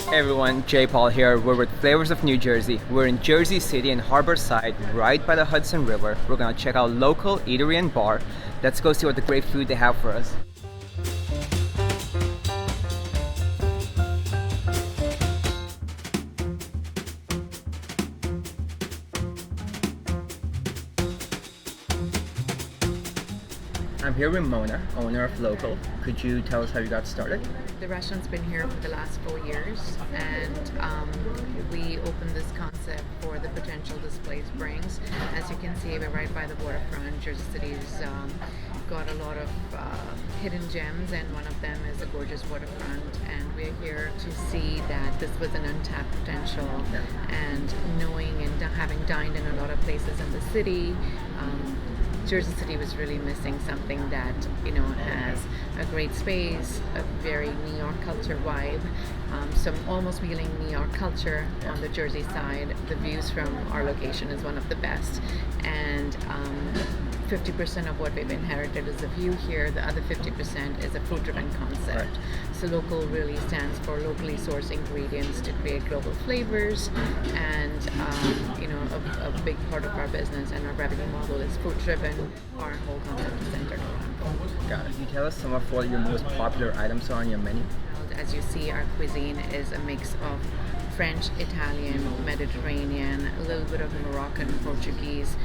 Hey everyone, Jaipal here. We're with Flavors of New Jersey. We're in Jersey City in Harborside, right by the Hudson River. We're gonna check out Lokal Eatery and Bar. Let's go see what the great food they have for us. I'm here with Mona, owner of Lokal. Could you tell us how you got started? The restaurant's been here for the last 4 years, and we opened this concept for the potential this place brings. As you can see, we're right by the waterfront. Jersey City's got a lot of hidden gems, and one of them is a gorgeous waterfront. And we're here to see that this was an untapped potential, and knowing and having dined in a lot of places in the city. Jersey City was really missing something that has a great space, a very New York culture vibe, some almost feeling New York culture on the Jersey side. The views from our location is one of the best, and 50% of what we've inherited is a view here. The other 50% is a food-driven concept. Right. So local really stands for locally sourced ingredients to create global flavors, and a big part of our business and our revenue model is food-driven. Our whole concept is centered around. Got it. Can you tell us some of what your most popular items are on your menu? As you see, our cuisine is a mix of French, Italian, Mediterranean, a little bit of Moroccan, Portuguese,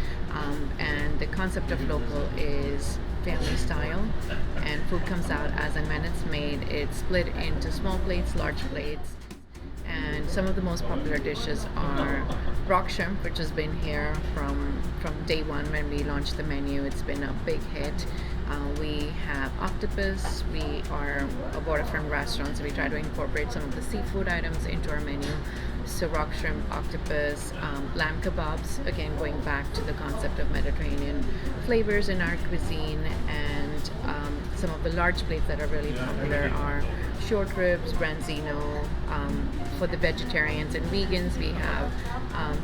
and the concept of local is family style, and food comes out as and when it's made. It's split into small plates, large plates, and some of the most popular dishes are rock shrimp, which has been here from day one when we launched the menu. It's been a big hit. We have octopus. We are a waterfront restaurant, so we try to incorporate some of the seafood items into our menu. So rock shrimp, octopus, lamb kebabs, again going back to the concept of Mediterranean flavors in our cuisine, and some of the large plates that are really popular are short ribs, branzino. For the vegetarians and vegans, we have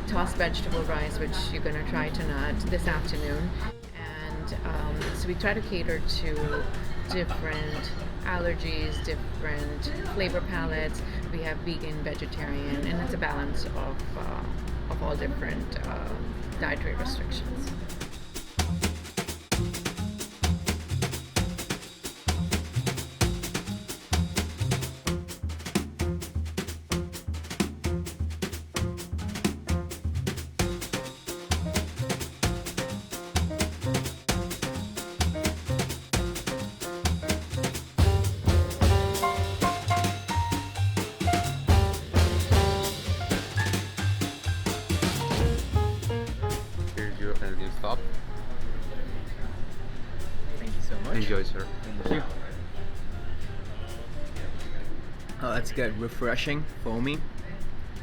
tossed vegetable rice, which you're going to try tonight, this afternoon. And so we try to cater to different allergies, different flavor palettes. We have vegan, vegetarian, and it's a balance of all different dietary restrictions. Here's your healthy stop. Thank you so much. Enjoy, sir. Thank you. Oh, that's good. Refreshing, foamy,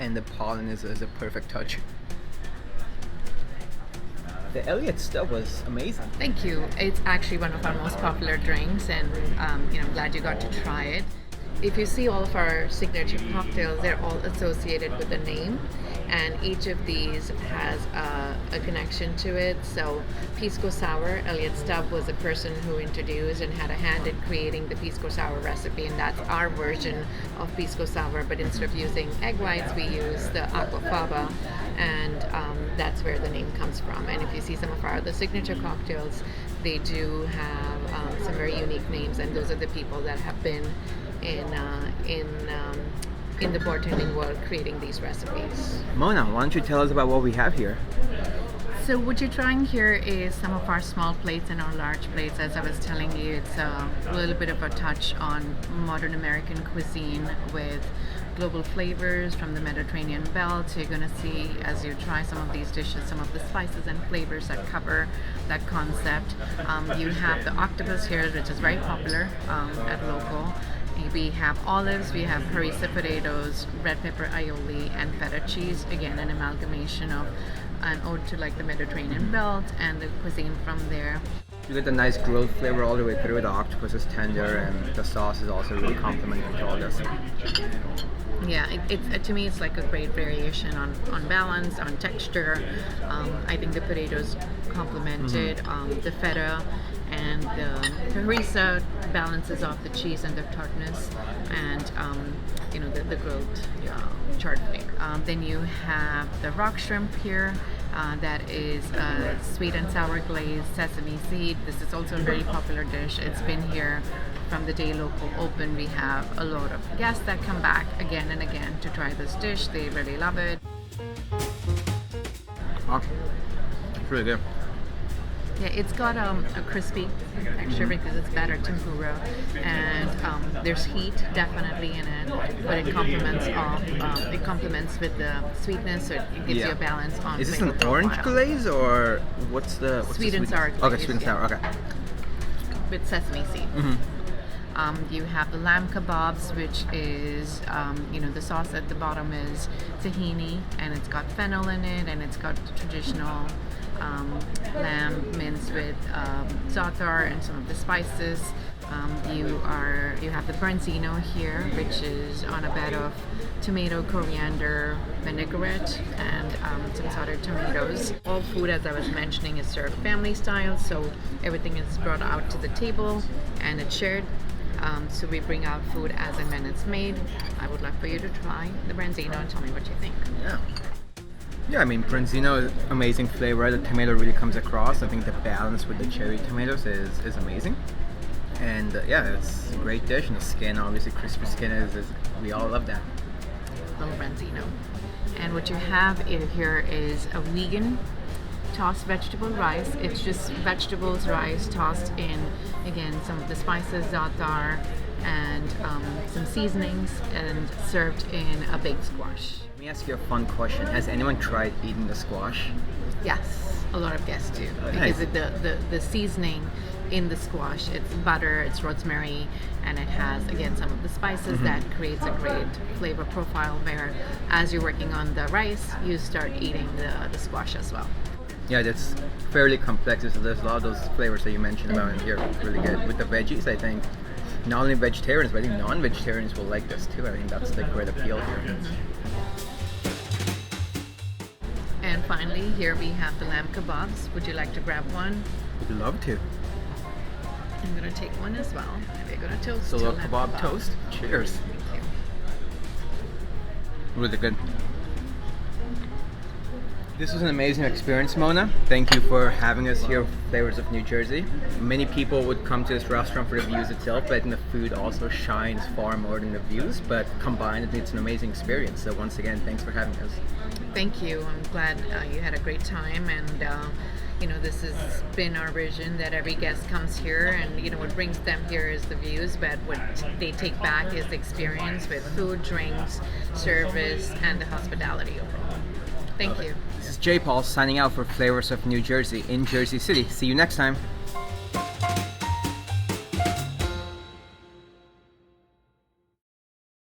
and the pollen is a perfect touch. The Elliott stuff was amazing. Thank you. It's actually one of our most popular drinks, and I'm glad you got to try it. If you see all of our signature cocktails, they're all associated with a name, and each of these has a connection to it. So Pisco Sour, Elliott Stubb was a person who introduced and had a hand in creating the Pisco Sour recipe, and that's our version of Pisco Sour, but instead of using egg whites, we use the aquafaba, and that's where the name comes from. And if you see some of our other signature cocktails, they do have some very unique names, and those are the people that have been in the bartending world creating these recipes. Mona, why don't you tell us about what we have here? So what you're trying here is some of our small plates and our large plates. As I was telling you, it's a little bit of a touch on modern American cuisine with global flavors from the Mediterranean belt. So you're going to see, as you try some of these dishes, some of the spices and flavors that cover that concept. You have the octopus here, which is very popular at Lokal. We have olives, we have harissa potatoes, red pepper aioli, and feta cheese. Again, an amalgamation of an ode to like the Mediterranean belt and the cuisine from there. You get the nice grilled flavor all the way through. The octopus is tender, and the sauce is also really complimenting to all this. Yeah, it's to me it's like a great variation on balance, on texture. I think the potatoes complemented the feta and the harissa balances off the cheese and the tartness, and the grilled charred flavor. Then you have the rock shrimp here. That is sweet and sour glazed sesame seed. This is also a very popular dish. It's been here from the day Lokal opened. We have a lot of guests that come back again and again to try this dish. They really love it. Oh, it's really good. Yeah, it's got a crispy texture because it's batter tempura, and there's heat definitely in it, but it complements with the sweetness, so it gives you a balance on. Is this an orange glaze or what's the sweet and sour glaze? Okay, sweet and sour. Okay. With sesame seed. You have the lamb kebabs, which is, the sauce at the bottom is tahini, and it's got fennel in it, and it's got traditional lamb minced with za'atar and some of the spices. You have the branzino here, which is on a bed of tomato, coriander, vinaigrette, and some sauteed tomatoes. All food, as I was mentioning, is served family style, so everything is brought out to the table and it's shared. So we bring out food as and when it's made. I would like for you to try the branzino and tell me what you think. Yeah, I mean, branzino is amazing flavor. The tomato really comes across. I think the balance with the cherry tomatoes is amazing. And it's a great dish. And the skin, obviously, crispy skin is we all love that. Little branzino. And what you have here is a vegan tossed vegetable rice. It's just vegetables, rice tossed in, again, some of the spices, za'atar, and some seasonings, and served in a baked squash. Let me ask you a fun question. Has anyone tried eating the squash? Yes, a lot of guests do. Nice. Because the seasoning in the squash, it's butter, it's rosemary, and it has, again, some of the spices that creates a great flavor profile where as you're working on the rice, you start eating the squash as well. Yeah, that's fairly complex. So there's a lot of those flavors that you mentioned about in here. Really good. With the veggies, I think not only vegetarians, but I think non-vegetarians will like this too. I think that's the great appeal here. And finally, here we have the lamb kebabs. Would you like to grab one? Would love to. I'm going to take one as well. We're going to toast. So a two little lamb kebab toast. Cheers. Thank you. Really good. This was an amazing experience, Mona. Thank you for having us here, Flavors of New Jersey. Many people would come to this restaurant for the views itself, but I think the food also shines far more than the views. But combined, I think it's an amazing experience. So once again, thanks for having us. Thank you. I'm glad you had a great time, and this has been our vision that every guest comes here, and what brings them here is the views, but what they take back is the experience with food, drinks, service, and the hospitality overall. Thank you. This is Jaipal signing out for Flavors of New Jersey in Jersey City. See you next time.